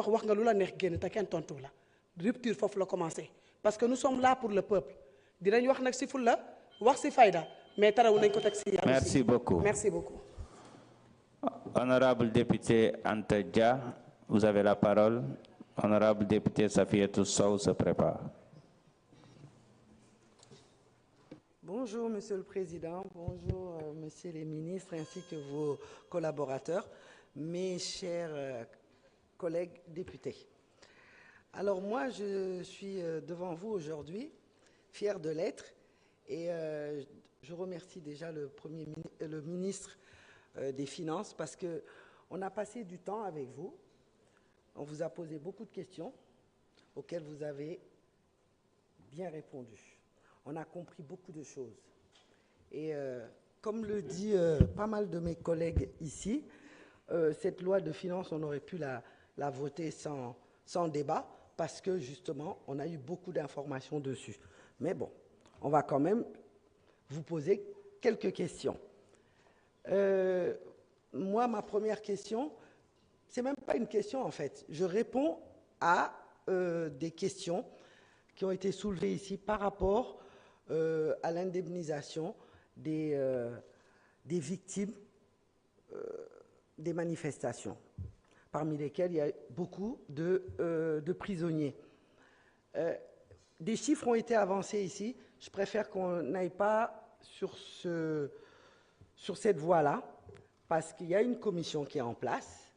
wax nga lu la neex génn te kenn tontu la rupture foofu la commencé parce que nous sommes là pour le peuple dinañ wax nag si fulla wax si fayda mais tarawul nañ ko teg si yar. Merci beaucoup. Merci beaucoup. Honorable député Anta Dia, vous avez la parole. Honorable député Safiatou Sow se prépare. Bonjour, Monsieur le Président. Bonjour, Monsieur les ministres, ainsi que vos collaborateurs, mes chers collègues députés. Alors moi, je suis devant vous aujourd'hui, fier de l'être, et je remercie déjà le ministre des Finances parce qu'on a passé du temps avec vous. On vous a posé beaucoup de questions auxquelles vous avez bien répondu. On a compris beaucoup de choses. Et comme le dit pas mal de mes collègues ici, cette loi de finances, on aurait pu la voter sans débat parce que justement, on a eu beaucoup d'informations dessus. Mais bon, on va quand même vous poser quelques questions. Moi, ma première question, c'est même pas une question en fait. Je réponds à des questions qui ont été soulevées ici par rapport à l'indemnisation des victimes des manifestations, parmi lesquelles il y a beaucoup de prisonniers. Des chiffres ont été avancés ici. Je préfère qu'on n'aille pas sur cette voie-là, parce qu'il y a une commission qui est en place.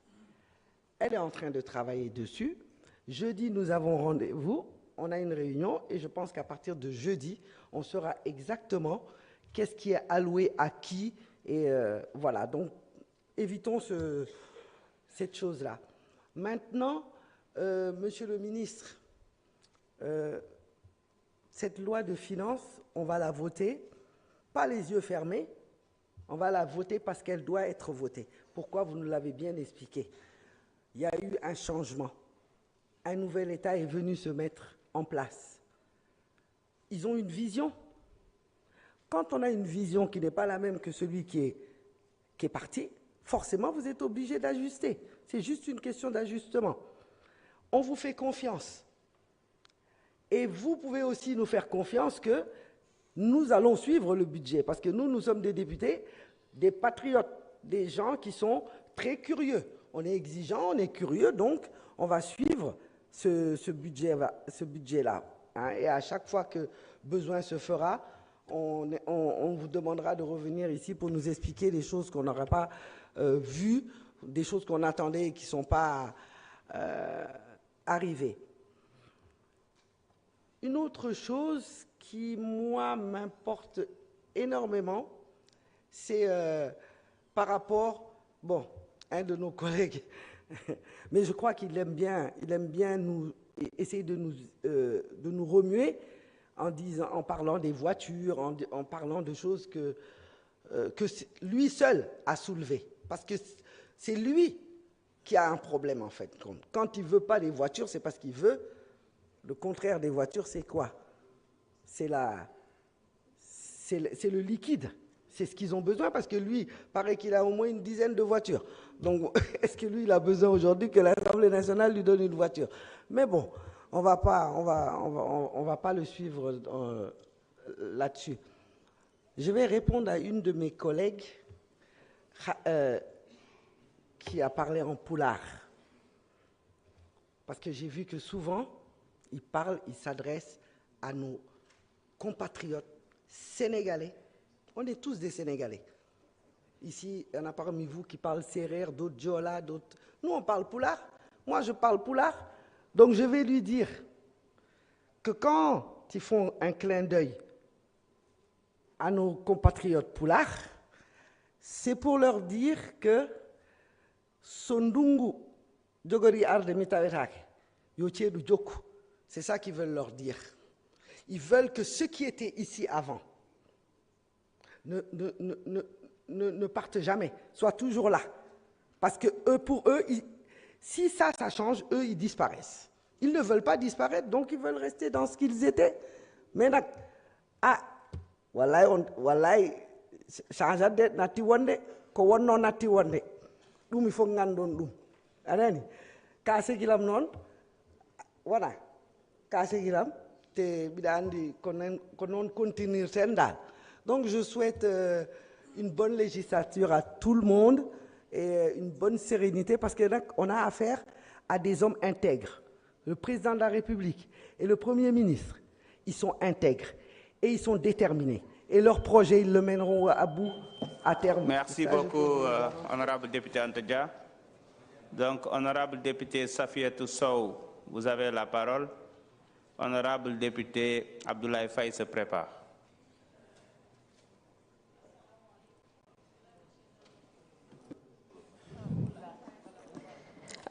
Elle est en train de travailler dessus. Jeudi, nous avons rendez-vous. On a une réunion et je pense qu'à partir de jeudi, on saura exactement qu'est-ce qui est alloué à qui. Et voilà, donc évitons cette chose-là. Maintenant, Monsieur le ministre, cette loi de finances, on va la voter, pas les yeux fermés, on va la voter parce qu'elle doit être votée. Pourquoi? Vous nous l'avez bien expliqué. Il y a eu un changement. Un nouvel État est venu se mettre en place. Ils ont une vision. Quand on a une vision qui n'est pas la même que celui qui est parti, forcément, vous êtes obligé d'ajuster. C'est juste une question d'ajustement. On vous fait confiance. Et vous pouvez aussi nous faire confiance que nous allons suivre le budget. Parce que nous sommes des députés, des patriotes, des gens qui sont très curieux. On est exigeants, on est curieux, donc on va suivre ce budget-là. Hein, et à chaque fois que besoin se fera, on vous demandera de revenir ici pour nous expliquer des choses qu'on n'aurait pas vues, des choses qu'on attendait et qui ne sont pas arrivées. Une autre chose qui, moi, m'importe énormément, c'est par rapport, bon, un de nos collègues, mais je crois qu'il aime bien essayer de nous remuer en parlant des voitures, en parlant de choses que lui seul a soulevées. Parce que c'est lui qui a un problème, en fait. Quand il ne veut pas les voitures, c'est parce qu'il veut. Le contraire des voitures, c'est quoi? C'est le liquide. C'est ce qu'ils ont besoin parce que lui, paraît qu'il a au moins une dizaine de voitures. Donc, est-ce que lui, il a besoin aujourd'hui que l'Assemblée nationale lui donne une voiture? Mais bon, on va pas le suivre là-dessus. Je vais répondre à une de mes collègues qui a parlé en poulard. Parce que j'ai vu que souvent, il s'adresse à nos compatriotes sénégalais. On est tous des Sénégalais. Ici, il y en a parmi vous qui parlent sérère, d'autres djola, d'autres... Nous, on parle poulard. Moi, je parle poulard. Donc, je vais lui dire que quand ils font un clin d'œil à nos compatriotes poulards, c'est pour leur dire que Sondungu Djogori Arde Mitawetake, Yochedu Djoku, c'est ça qu'ils veulent leur dire. Ils veulent que ceux qui étaient ici avant ne partent jamais, soient toujours là. Parce que pour eux, si ça change, eux, ils disparaissent. Ils ne veulent pas disparaître, donc ils veulent rester dans ce qu'ils étaient. Mais wallahi, changeade nati wonde, ko wonno nati wonde. Dum il faut ngandon dum. Anani. kaase gilam noon wona kaase gilam te mbiɗa anndi ko noon continuer ten dal. Donc je souhaite une bonne législature à tout le monde et une bonne sérénité parce que nag on a affaire à des hommes intègres. Le président de la République et le Premier ministre, ils sont intègres et ils sont déterminés. Et leur projet, ils le mèneront à bout, à terme. Merci beaucoup, honorable député Anta Dia. Donc, honorable député Safiatou Sow, vous avez la parole. Honorable député Abdoulaye Faye se prépare.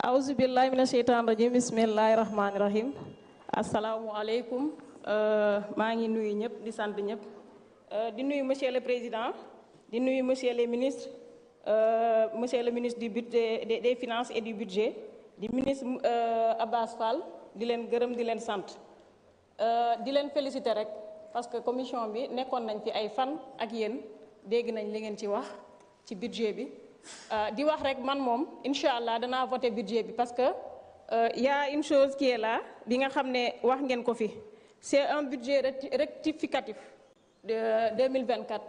Auzu billahi mina sheytaan rajim bismillahi rahmani rahim. Assalamu alaikum. Maa ngi nuyu ñëpp di sant ñëpp. Di nuyu monsieur le président, di nuyu monsieur le ministre du budget des finances et du budget, di ministre Abbas Fall, di leen gërëm di leen sant. Di leen féliciter rek parce que commission bi nekkoon nañ fi ay fan ak yéen dégg nañ li ngeen ci wax ci budget bi. Di wax rek man moom incha allah danaa voter budget bi parce que y a une chose qui est là bi nga xam ne wax ngeen ko fi c'est un budget rectificatif de 2024.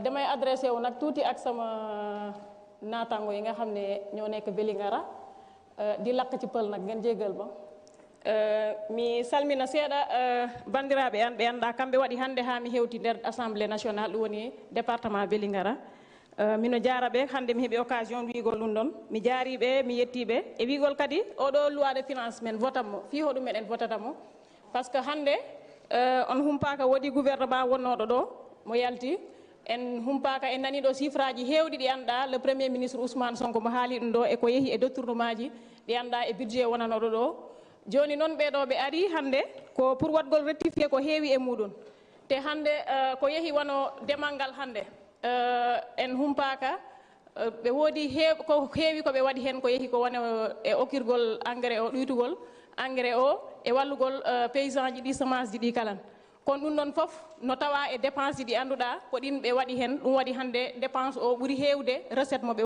Damay adressé wu nag tuuti ak sama naataango yi nga xam ne ñoo nekk Vélingara di lakk ci pël nag ngeen jégal ba mi salmina seeɗa bandiraɓe an ɓe annda kamɓe waɗi hannde haa mi hewti nder assemblée nationale ɗum woni département Vélingara. Mino jaaraɓe hannde mi heɓi occasion wiigol ɗum ɗon mi jaariɓe mi yettiɓe e wiigol kadi oɗo loi de finance men votanmo fi hoɗum meɗen votatamo par ce que hannde on humpaka woodi gouvernement wonnoɗo ɗo mo yalti en humpaka en nani ɗo chiffre aji hewɗi ɗi annduɗa le premier ministre Ousmane Sonko mo haali ɗum ɗo e ko yeehi e détournement ji ɗi annduɗa e budget wonanoɗo ɗo joni noon ɓeɗo ɓe ari hannde ko pour waɗgol rectifié ko heewi e muɗum te hannde ko yeehi wono demal ngal hannde en humpaka ɓe woodi ko heewi ko ɓe waɗi hen ko yeehi ko wone e okkirgol engrais o ɗuytugol engrais o e wallugol paysan ji ɗi semence ji ɗi kalan kono ɗum ɗon fof no tawa e dépense ji ɗi annduɗa ko ɗin ɓe waɗi hen ɗum waɗi hannde dépense o ɓuuri hewde recette mo ɓe